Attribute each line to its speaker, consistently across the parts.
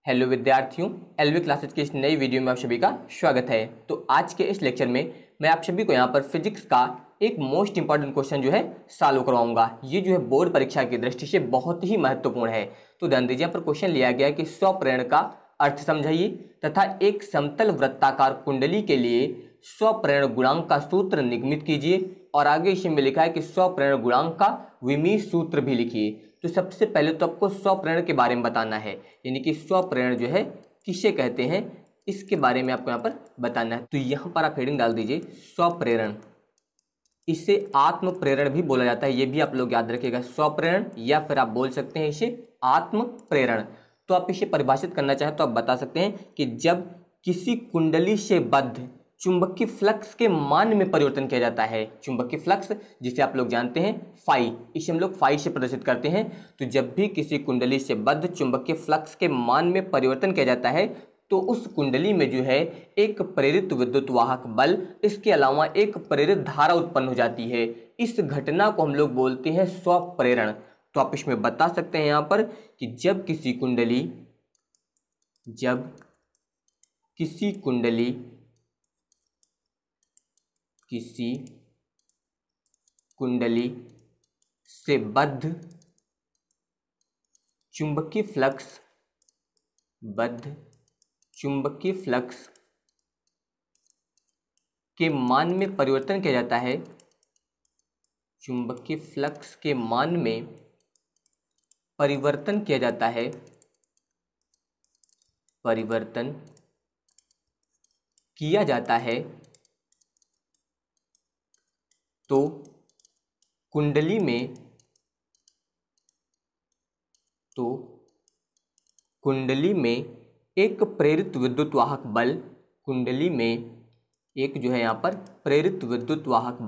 Speaker 1: Hello विद्यार्थियों, LV classes की इस नई वीडियो में आप सभी का स्वागत है। तो आज के इस लेक्चर में मैं आप सभी को यहाँ पर फिजिक्स का एक मोस्ट इंपॉर्टेंट क्वेश्चन जो है सॉल्व करवाऊंगा। ये जो है बोर्ड परीक्षा की दृष्टि से बहुत ही महत्वपूर्ण है। तो ध्यान दीजिए, यहाँ पर क्वेश्चन लिया गया है कि स्वप्रेरण का अर्थ समझाइए तथा एक समतल वृत्ताकार कुंडली के लिए स्वप्रेरण गुणांक का सूत्र निगमित कीजिए। और आगे इसमें लिखा है कि स्वप्रेरण गुणांक का विमीय सूत्र भी लिखिए। तो सबसे पहले तो आपको स्वप्रेरण के बारे में बताना है, यानी कि स्वप्रेरण जो है किसे कहते हैं, इसके बारे में आपको यहाँ पर बताना है। तो यहाँ पर आप हेडिंग डाल दीजिए स्वप्रेरण। इसे आत्म प्रेरण भी बोला जाता है, ये भी आप लोग याद रखिएगा, स्वप्रेरण, या फिर आप बोल सकते हैं इसे आत्म प्रेरण। तो आप इसे परिभाषित करना चाहें तो आप बता सकते हैं कि जब किसी कुंडली से बद्ध चुंबकीय फ्लक्स के मान में परिवर्तन किया जाता है। चुंबकीय फ्लक्स जिसे आप लोग जानते हैं फाई, इसे हम लोग फाई से प्रदर्शित करते हैं। तो जब भी किसी कुंडली से बद्ध चुंबकीय फ्लक्स के मान में परिवर्तन किया जाता है तो उस कुंडली में जो है एक प्रेरित विद्युत वाहक बल, इसके अलावा एक प्रेरित धारा उत्पन्न हो जाती है। इस घटना को हम लोग बोलते हैं स्वप्रेरण। तो आप इसमें बता सकते हैं यहाँ पर कि जब किसी कुंडली से बद्ध चुंबकीय फ्लक्स के मान में परिवर्तन किया जाता है, चुंबकीय फ्लक्स के मान में परिवर्तन किया जाता है, तो कुंडली में एक प्रेरित विद्युत वाहक बल, कुंडली में एक जो है यहाँ पर प्रेरित विद्युत वाहक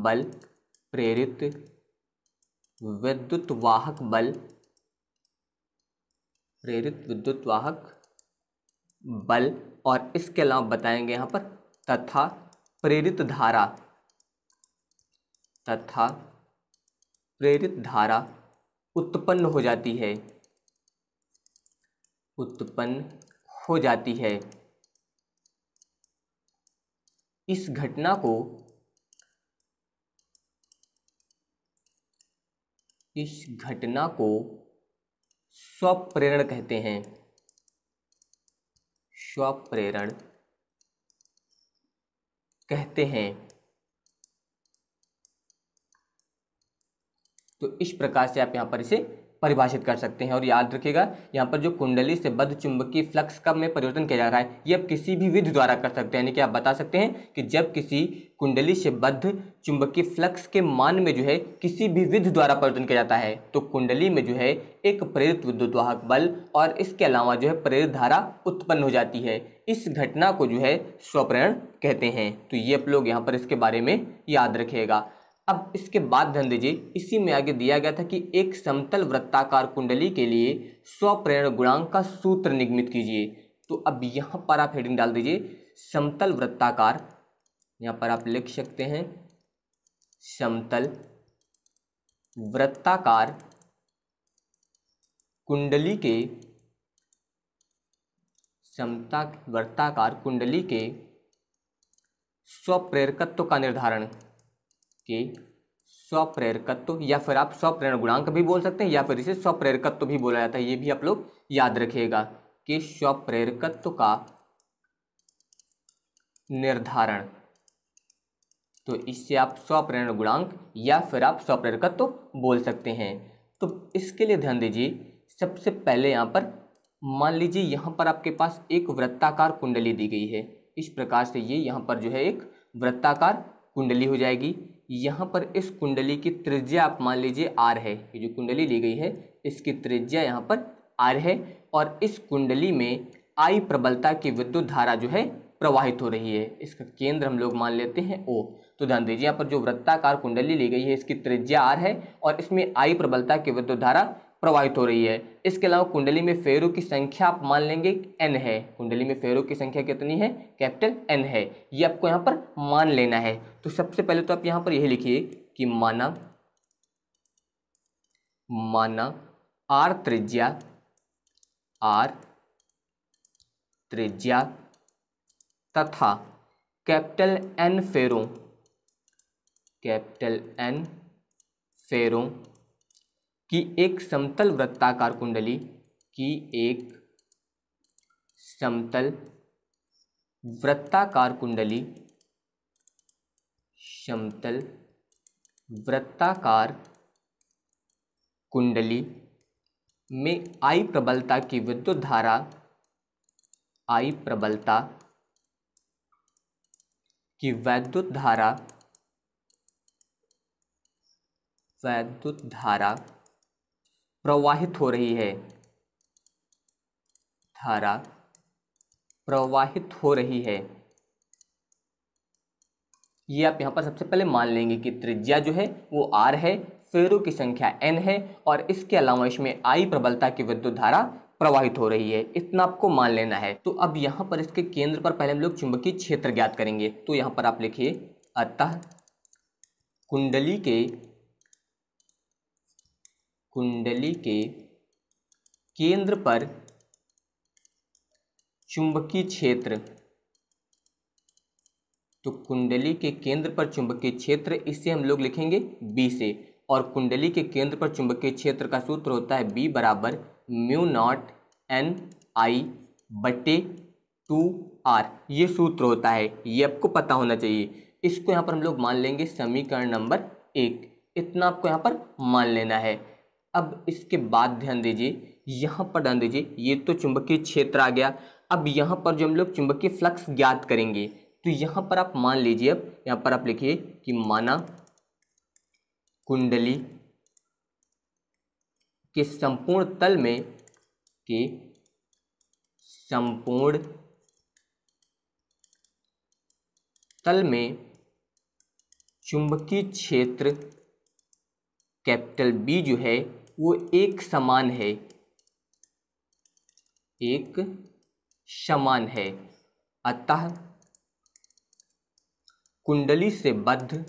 Speaker 1: बल और इसके अलावा बताएंगे यहाँ पर तथा प्रेरित धारा उत्पन्न हो जाती है। इस घटना को स्वप्रेरण कहते हैं। तो इस प्रकार से आप यहाँ पर इसे परिभाषित कर सकते हैं। और याद रखिएगा, यहाँ पर जो कुंडली से बद्ध चुंबकीय फ्लक्स का में परिवर्तन किया जा रहा है, ये आप किसी भी विधि द्वारा कर सकते हैं। यानी कि आप बता सकते हैं कि जब किसी कुंडली से बद्ध चुंबकीय फ्लक्स के मान में जो है किसी भी विधि द्वारा परिवर्तन किया जाता है तो कुंडली में जो है एक प्रेरित विद्युत वाहक बल और इसके अलावा जो है प्रेरित धारा उत्पन्न हो जाती है। इस घटना को जो है स्वप्रेरण कहते हैं। तो ये आप लोग यहाँ पर इसके बारे में याद रखिएगा। अब इसके बाद ध्यान दीजिए, इसी में आगे दिया गया था कि एक समतल वृत्ताकार कुंडली के लिए स्वप्रेरण गुणांक का सूत्र निगमित कीजिए। तो अब यहाँ पर आप हेडिंग डाल दीजिए समतल वृत्ताकार, यहाँ पर आप लिख सकते हैं समतल वृत्ताकार कुंडली के स्वप्रेरकत्व का निर्धारण स्वप्रेरकत्व, या फिर आप स्वप्रेरण गुणांक भी बोल सकते हैं या फिर इसे स्वप्रेरकत्व भी बोला जाता है। ये भी आप लोग याद रखिएगा कि स्वप्रेरकत्व का निर्धारण। तो इससे आप स्वप्रेरण गुणांक या फिर आप स्वप्रेरकत्व बोल सकते हैं। तो इसके लिए ध्यान दीजिए, सबसे पहले यहाँ पर मान लीजिए यहाँ पर आपके पास एक वृत्ताकार कुंडली दी गई है। इस प्रकार से ये यहाँ पर जो है एक वृत्ताकार कुंडली हो जाएगी। यहाँ पर इस कुंडली की त्रिज्या आप मान लीजिए आर है। ये जो कुंडली ली गई है इसकी त्रिज्या यहाँ पर आर है और इस कुंडली में आई प्रबलता की विद्युत धारा जो है प्रवाहित हो रही है। इसका केंद्र हम लोग मान लेते हैं ओ। तो ध्यान दीजिए, यहाँ पर जो वृत्ताकार कुंडली ली गई है इसकी त्रिज्या आर है और इसमें आई प्रबलता की विद्युत धारा प्रवाहित हो रही है। इसके अलावा कुंडली में फेरों की संख्या आप मान लेंगे n है। कुंडली में फेरों की संख्या कितनी है? कैपिटल n है। ये आपको यहाँ पर मान लेना है। तो सबसे पहले तो आप यहाँ पर यही लिखिए कि माना आर त्रिज्या त्रिज्या तथा कैपिटल एन फेरों की एक समतल वृत्ताकार कुंडली समतल वृत्ताकार कुंडली में I प्रबलता की विद्युत धारा प्रवाहित हो रही है। ये आप यहाँ पर सबसे पहले मान लेंगे कि त्रिज्या जो है वो R है, फेरों की संख्या N है और इसके अलावा इसमें I प्रबलता की विद्युत धारा प्रवाहित हो रही है। इतना आपको मान लेना है। तो अब यहाँ पर इसके केंद्र पर पहले हम लोग चुंबकीय क्षेत्र ज्ञात करेंगे। तो यहाँ पर आप लिखिए, अतः कुंडली के केंद्र पर चुंबकीय क्षेत्र, तो कुंडली के केंद्र पर चुंबकीय क्षेत्र, इसे हम लोग लिखेंगे B से, और कुंडली के केंद्र पर चुंबकीय क्षेत्र का सूत्र होता है B बराबर μ0 Ni/2R। ये सूत्र होता है, ये आपको पता होना चाहिए। इसको यहाँ पर हम लोग मान लेंगे समीकरण नंबर 1। इतना आपको यहाँ पर मान लेना है। अब इसके बाद ध्यान दीजिए, यहाँ पर ध्यान दीजिए, ये तो चुंबकीय क्षेत्र आ गया। अब यहाँ पर जो हम लोग चुंबकीय फ्लक्स ज्ञात करेंगे, तो यहाँ पर आप मान लीजिए, अब यहाँ पर आप लिखिए कि माना कुंडली के संपूर्ण तल में चुंबकीय क्षेत्र कैपिटल B जो है वो एक समान है। अतः कुंडली से बद्ध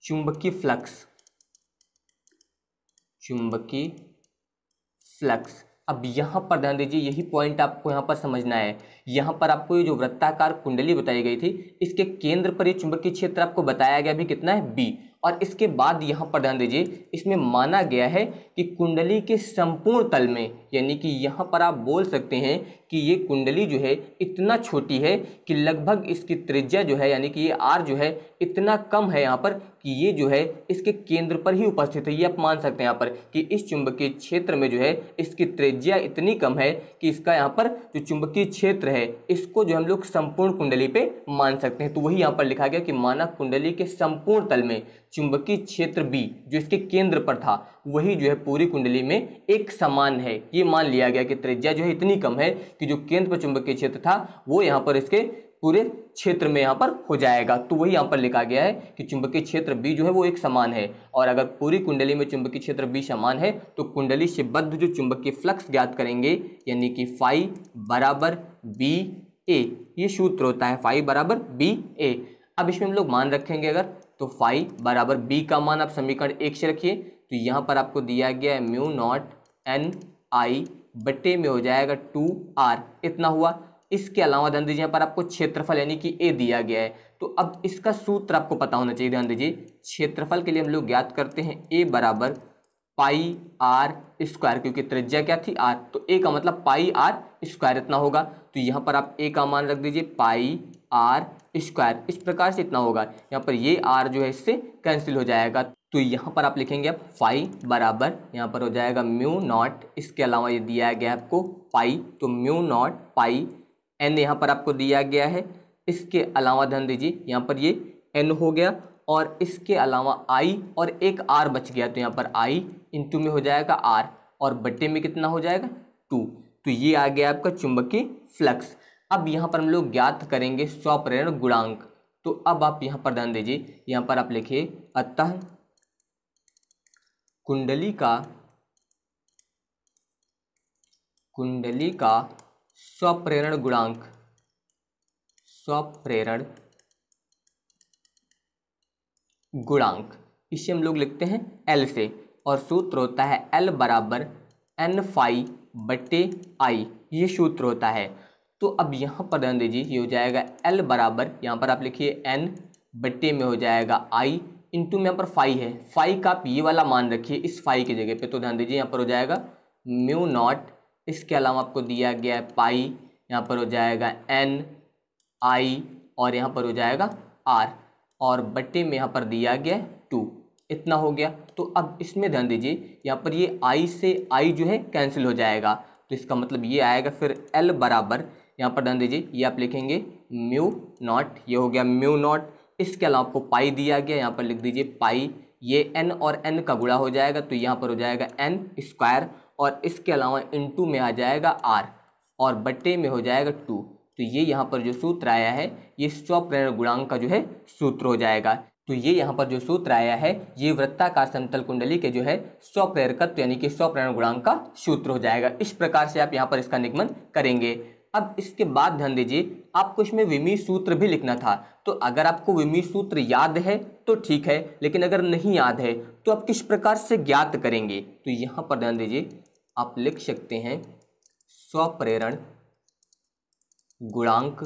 Speaker 1: चुंबकीय फ्लक्स। अब यहाँ पर ध्यान दीजिए, यही पॉइंट आपको यहाँ पर समझना है। यहाँ पर आपको ये जो वृत्ताकार कुंडली बताई गई थी, इसके केंद्र पर ये चुंबकीय क्षेत्र आपको बताया गया भी कितना है, B। और इसके बाद यहाँ पर ध्यान दीजिए, इसमें माना गया है कि कुंडली के संपूर्ण तल में, यानी कि यहाँ पर आप बोल सकते हैं कि ये कुंडली जो है इतना छोटी है कि लगभग इसकी त्रिज्या जो है, यानी कि ये R जो है इतना कम है यहाँ पर कि ये जो है इसके केंद्र पर ही उपस्थित है। ये आप मान सकते हैं यहाँ पर कि इस चुंबकीय क्षेत्र में जो है इसकी त्रिज्या इतनी कम है कि इसका यहाँ पर जो चुंबकीय क्षेत्र है इसको जो हम लोग संपूर्ण कुंडली पे मान सकते हैं। तो वही यहाँ पर लिखा गया कि माना कुंडली के संपूर्ण तल में चुंबकीय क्षेत्र B जो इसके केंद्र पर था, वही जो है पूरी कुंडली में एक समान है। ये मान लिया गया कि त्रिज्या जो है इतनी कम है कि जो केंद्र पर चुंबकीय क्षेत्र था वो यहाँ पर इसके पूरे क्षेत्र में यहाँ पर हो जाएगा। तो वही यहाँ पर लिखा गया है कि चुंबकीय क्षेत्र B जो है वो एक समान है। और अगर पूरी कुंडली में चुंबकीय क्षेत्र B समान है तो कुंडली से बद्ध जो चुंबकीय फ्लक्स ज्ञात करेंगे, यानी कि फाई बराबर BA। ये सूत्र होता है फाई बराबर BA। अब इसमें हम लोग मान रखेंगे अगर, तो फाई बराबर B का मान आप समीकरण 1 से रखिए। तो यहाँ पर आपको दिया गया है μ0 Ni बटे में हो जाएगा 2R, इतना हुआ। इसके अलावा ध्यान दीजिए यहाँ पर आपको क्षेत्रफल यानी कि A दिया गया है। तो अब इसका सूत्र आपको पता होना चाहिए। ध्यान दीजिए, क्षेत्रफल के लिए हम लोग ज्ञात करते हैं A बराबर पाई R स्क्वायर, क्योंकि त्रिज्या क्या थी R, तो A का मतलब पाई R स्क्वायर इतना होगा। तो यहाँ पर आप A का मान रख दीजिए पाई R स्क्वायर, इस प्रकार से इतना होगा। यहाँ पर ये R जो है इससे कैंसिल हो जाएगा। तो यहाँ पर आप लिखेंगे अब फाई बराबर, यहाँ पर हो जाएगा μ0, इसके अलावा ये दिया गया है आपको पाई, तो μ0 पाई N यहाँ पर आपको दिया गया है। इसके अलावा ध्यान दीजिए यहाँ पर ये N हो गया और इसके अलावा I और एक R बच गया। तो यहाँ पर I इंटू में हो जाएगा R और बट्टे में कितना हो जाएगा 2। तो ये आ गया आपका चुंबकीय फ्लक्स। अब यहाँ पर हम लोग ज्ञात करेंगे स्वप्रेरण गुणांक। तो अब आप यहाँ पर ध्यान दीजिए, यहाँ पर आप लिखिए अतः कुंडली का स्वप्रेरण गुणांक, इसे हम लोग लिखते हैं L से। और सूत्र होता है L बराबर N फाई बट्टे I, ये सूत्र होता है। तो अब यहाँ पर ध्यान दीजिए, ये हो जाएगा L बराबर, यहाँ पर आप लिखिए N बट्टे में हो जाएगा I इंटू में यहाँ पर फाई है, फाई का आप ये वाला मान रखिए इस फाई की जगह पे। तो ध्यान दीजिए यहाँ पर हो जाएगा म्यू नॉट, इसके अलावा आपको दिया गया है पाई, यहाँ पर हो जाएगा N I और यहाँ पर हो जाएगा R, और बट्टे में यहाँ पर दिया गया है 2, इतना हो गया। तो अब इसमें ध्यान दीजिए, यहाँ पर ये I से I जो है कैंसिल हो जाएगा, तो इसका मतलब ये आएगा फिर L बराबर, यहाँ पर ध्यान दीजिए ये आप लिखेंगे म्यू नॉट, ये हो गया म्यू नॉट, इसके अलावा आपको पाई दिया गया, यहाँ पर लिख दीजिए पाई, ये n और n का गुणा हो जाएगा तो यहाँ पर हो जाएगा n स्क्वायर, और इसके अलावा इनटू में आ जाएगा r, और बट्टे में हो जाएगा 2। तो ये यहाँ पर जो सूत्र आया है ये स्वप्रेरण गुणांक का जो है सूत्र हो जाएगा। तो ये यहाँ पर जो सूत्र आया है ये वृत्ताकार समतल कुंडली के जो है स्वप्रेरकत्व यानी कि स्वप्रेरण गुणांक का सूत्र हो जाएगा। इस प्रकार से आप यहाँ पर इसका निगमन करेंगे। अब इसके बाद ध्यान दीजिए, आपको इसमें विमीय सूत्र भी लिखना था। तो अगर आपको विमीय सूत्र याद है तो ठीक है, लेकिन अगर नहीं याद है तो आप किस प्रकार से ज्ञात करेंगे? तो यहाँ पर ध्यान दीजिए, आप लिख सकते हैं स्वप्रेरण गुणांक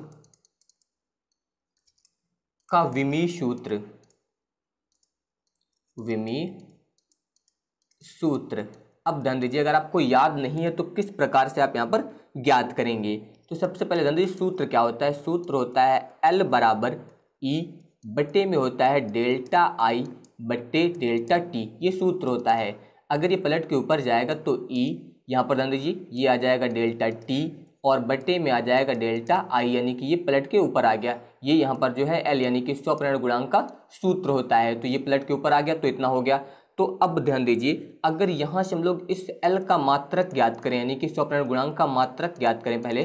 Speaker 1: का विमीय सूत्र, विमीय सूत्र। अब ध्यान दीजिए, अगर आपको याद नहीं है तो किस प्रकार से आप यहाँ पर ज्ञात करेंगे? तो सबसे पहले ध्यान दीजिए सूत्र क्या होता है। सूत्र होता है L बराबर E बट्टे में होता है डेल्टा I बट्टे डेल्टा T, ये सूत्र होता है। अगर ये पलट के ऊपर जाएगा तो E, यहाँ पर ध्यान दीजिए ये आ जाएगा डेल्टा T और बट्टे में आ जाएगा डेल्टा I, यानी कि ये पलट के ऊपर आ गया। ये यहाँ पर जो है L यानी कि स्वप्रेरण गुणांक का सूत्र होता है, तो ये पलट के ऊपर आ गया तो इतना हो गया। तो अब ध्यान दीजिए, अगर यहाँ से हम लोग इस L का मात्रक ज्ञात करें यानी कि स्वप्रेरण गुणांक का मात्रक ज्ञात करें पहले,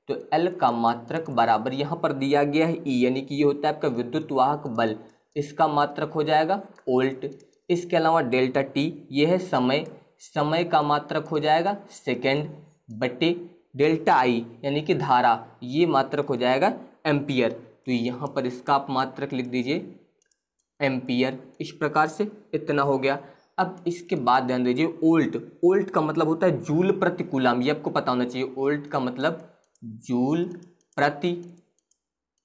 Speaker 1: तो L का मात्रक बराबर यहाँ पर दिया गया है E, यानी कि ये होता है आपका विद्युत वाहक बल, इसका मात्रक हो जाएगा वोल्ट। इसके अलावा डेल्टा T ये है समय, समय का मात्रक हो जाएगा सेकेंड, बट्टे डेल्टा I यानी कि धारा, ये मात्रक हो जाएगा एम्पियर। तो यहाँ पर इसका आप मात्रक लिख दीजिए एम्पियर, इस प्रकार से इतना हो गया। अब इसके बाद ध्यान दीजिए वोल्ट, वोल्ट का मतलब होता है जूल प्रति कूलाम, ये आपको पता होना चाहिए। वोल्ट का मतलब जूल प्रति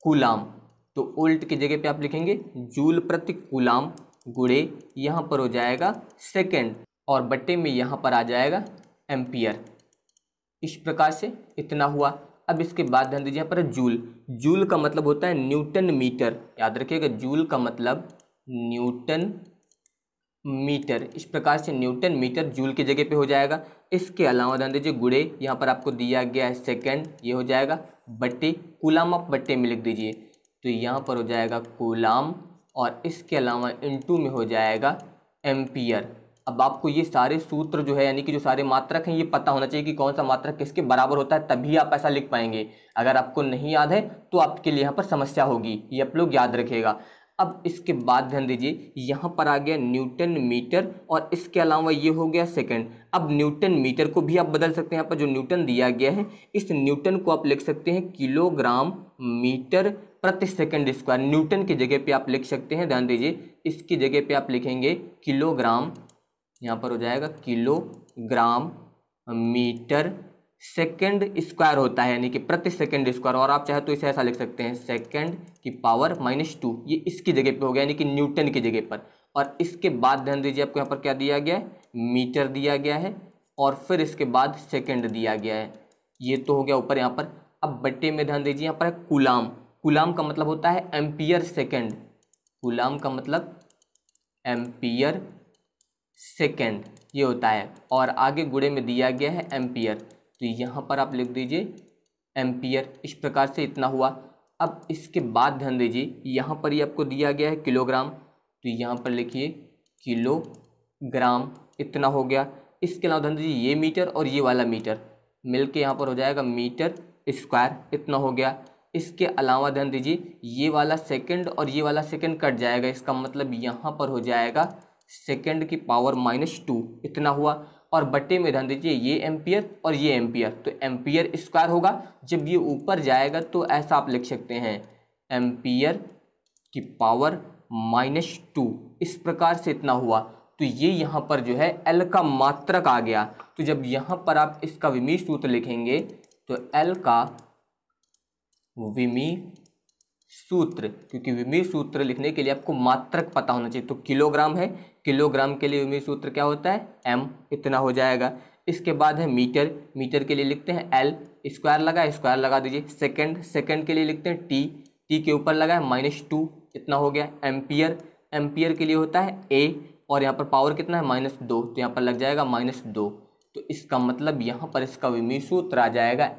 Speaker 1: कूलाम, तो वोल्ट की जगह पे आप लिखेंगे जूल प्रति कूलाम गुणे यहाँ पर हो जाएगा सेकेंड और बट्टे में यहाँ पर आ जाएगा एम्पियर, इस प्रकार से इतना हुआ। अब इसके बाद ध्यान दीजिए यहाँ पर जूल, जूल का मतलब होता है न्यूटन मीटर, याद रखिएगा जूल का मतलब न्यूटन मीटर, इस प्रकार से न्यूटन मीटर जूल की जगह पे हो जाएगा। इसके अलावा ध्यान दीजिए गुणे यहाँ पर आपको दिया गया है सेकेंड, ये हो जाएगा बट्टे कूलाम, आप बट्टे में लिख दीजिए तो यहाँ पर हो जाएगा कूलाम, और इसके अलावा इनटू में हो जाएगा एम्पियर। अब आपको ये सारे सूत्र जो है यानी कि जो सारे मात्रक हैं ये पता होना चाहिए कि कौन सा मात्रक किसके बराबर होता है, तभी आप ऐसा लिख पाएंगे। अगर आपको नहीं याद है तो आपके लिए यहाँ पर समस्या होगी, ये आप लोग याद रखिएगा। अब इसके बाद ध्यान दीजिए यहाँ पर आ गया न्यूटन मीटर और इसके अलावा ये हो गया सेकंड। अब न्यूटन मीटर को भी आप बदल सकते हैं, यहाँ पर जो न्यूटन दिया गया है इस न्यूटन को आप लिख सकते हैं किलोग्राम मीटर प्रति सेकंड स्क्वायर, न्यूटन की जगह पे आप लिख सकते हैं। ध्यान दीजिए इसकी जगह पे आप लिखेंगे किलोग्राम, यहाँ पर हो जाएगा किलोग्राम मीटर सेकंड स्क्वायर होता है यानी कि प्रति सेकंड स्क्वायर, और आप चाहे तो इसे ऐसा लिख सकते हैं सेकंड की पावर -2, ये इसकी जगह पे हो गया यानी कि न्यूटन की जगह पर। और इसके बाद ध्यान दीजिए आपको यहाँ पर क्या दिया गया है, मीटर दिया गया है और फिर इसके बाद सेकंड दिया गया है, ये तो हो गया ऊपर यहाँ पर। अब बट्टे में ध्यान दीजिए यहाँ पर है कूलाम, कूलाम का मतलब होता है एम्पियर सेकेंड, कूलाम का मतलब एम्पियर सेकेंड ये होता है, और आगे गुणे में दिया गया है एम्पियर, तो यहाँ पर आप लिख दीजिए एम्पियर, इस प्रकार से इतना हुआ। अब इसके बाद ध्यान दीजिए यहाँ पर ये आपको दिया गया है किलोग्राम, तो यहाँ पर लिखिए किलोग्राम, इतना हो गया। इसके अलावा ध्यान दीजिए ये मीटर और ये वाला मीटर मिलके यहाँ पर हो जाएगा मीटर स्क्वायर, इतना हो गया। इसके अलावा ध्यान दीजिए ये वाला सेकंड और ये वाला सेकंड कट जाएगा, इसका मतलब यहाँ पर हो जाएगा सेकंड की पावर -2, इतना हुआ। और बट्टे में ध्यान दीजिए ये एम्पियर और ये एम्पियर, तो एम्पियर स्क्वायर होगा। जब ये ऊपर जाएगा तो ऐसा आप लिख सकते हैं एम्पियर की पावर -2, इस प्रकार से इतना हुआ। तो ये यहाँ पर जो है L का मात्रक आ गया। तो जब यहाँ पर आप इसका विमीय सूत्र लिखेंगे तो L का विमीय सूत्र, क्योंकि विमीय सूत्र लिखने के लिए आपको मात्रक पता होना चाहिए। तो किलोग्राम है, किलोग्राम के लिए विमीय सूत्र क्या होता है, m, इतना हो जाएगा। इसके बाद है मीटर, मीटर के लिए लिखते हैं L, स्क्वायर लगा दीजिए। सेकंड, सेकंड के लिए लिखते हैं T, T के ऊपर लगा है -2, इतना हो गया। एम्पियर, एम्पियर के लिए होता है A, और यहाँ पर पावर कितना है -2, तो यहाँ पर लग जाएगा -2। तो इसका मतलब यहाँ पर इसका विमीय सूत्र आ जाएगा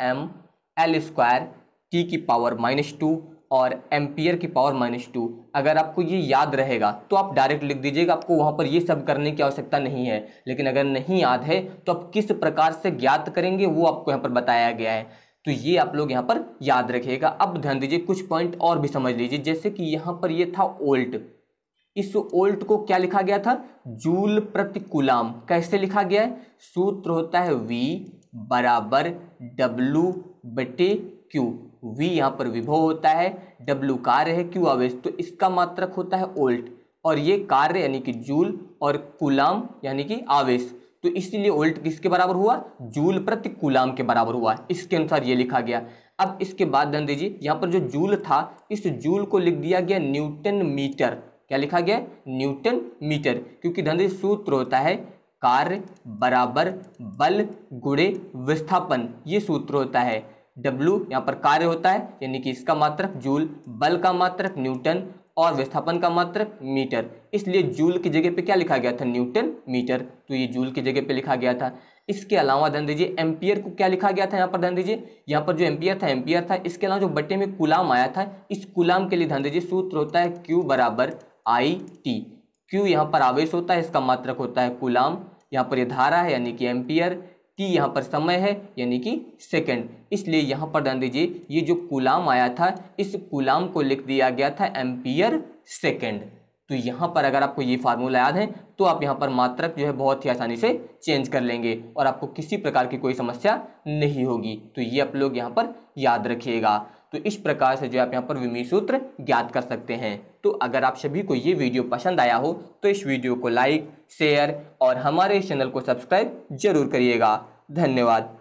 Speaker 1: mL² T की पावर -2 और एम्पियर की पावर -2। अगर आपको ये याद रहेगा तो आप डायरेक्ट लिख दीजिएगा, आपको वहाँ पर ये सब करने की आवश्यकता नहीं है। लेकिन अगर नहीं याद है तो आप किस प्रकार से ज्ञात करेंगे वो आपको यहाँ पर बताया गया है, तो ये आप लोग यहाँ पर याद रखिएगा। अब ध्यान दीजिए, कुछ पॉइंट और भी समझ लीजिए। जैसे कि यहाँ पर ये था वोल्ट, इस वोल्ट को क्या लिखा गया था, जूल प्रति कूलाम। कैसे लिखा गया है, सूत्र होता है V बराबर W/Q। V यहाँ पर विभव होता है, W कार्य है, Q आवेश, तो इसका मात्रक होता है वोल्ट, और ये कार्य यानी कि जूल और कूलाम यानी कि आवेश, तो इसीलिए वोल्ट किसके बराबर हुआ, जूल प्रति कूलाम के बराबर हुआ। इसके अनुसार ये लिखा गया। अब इसके बाद ध्यान दीजिए, यहाँ पर जो जूल था, इस जूल को लिख दिया गया न्यूटन मीटर। क्या लिखा गया, न्यूटन मीटर, क्योंकि ध्यान दीजिए सूत्र होता है कार्य बराबर बल गुणे विस्थापन, ये सूत्र होता है। W यहाँ पर कार्य होता है यानी कि इसका मात्रक जूल, बल का मात्रक न्यूटन और विस्थापन का मात्रक मीटर, इसलिए जूल की जगह पे क्या लिखा गया था, न्यूटन मीटर, तो ये जूल की जगह पे लिखा गया था। इसके अलावा ध्यान दीजिए एम्पियर को क्या लिखा गया था, यहाँ पर ध्यान दीजिए, यहाँ पर जो एम्पियर था एम्पियर था। इसके अलावा जो बट्टे में कूलाम आया था, इस कूलाम के लिए ध्यान दीजिए सूत्र होता है Q बराबर IT। Q यहाँ पर आवेश होता है, इसका मात्रक होता है कूलाम, यहाँ पर ये धारा है यानी कि एम्पियर, T यहाँ पर समय है यानी कि सेकंड, इसलिए यहाँ पर ध्यान दीजिए ये जो कूलाम आया था, इस कूलाम को लिख दिया गया था एम्पियर सेकंड। तो यहाँ पर अगर आपको ये फार्मूला याद है तो आप यहाँ पर मात्रक जो है बहुत ही आसानी से चेंज कर लेंगे और आपको किसी प्रकार की कोई समस्या नहीं होगी। तो ये आप लोग यहाँ पर याद रखिएगा। तो इस प्रकार से जो आप यहाँ पर विमीय सूत्र ज्ञात कर सकते हैं। तो अगर आप सभी को ये वीडियो पसंद आया हो तो इस वीडियो को लाइक, शेयर और हमारे इस चैनल को सब्सक्राइब जरूर करिएगा। धन्यवाद।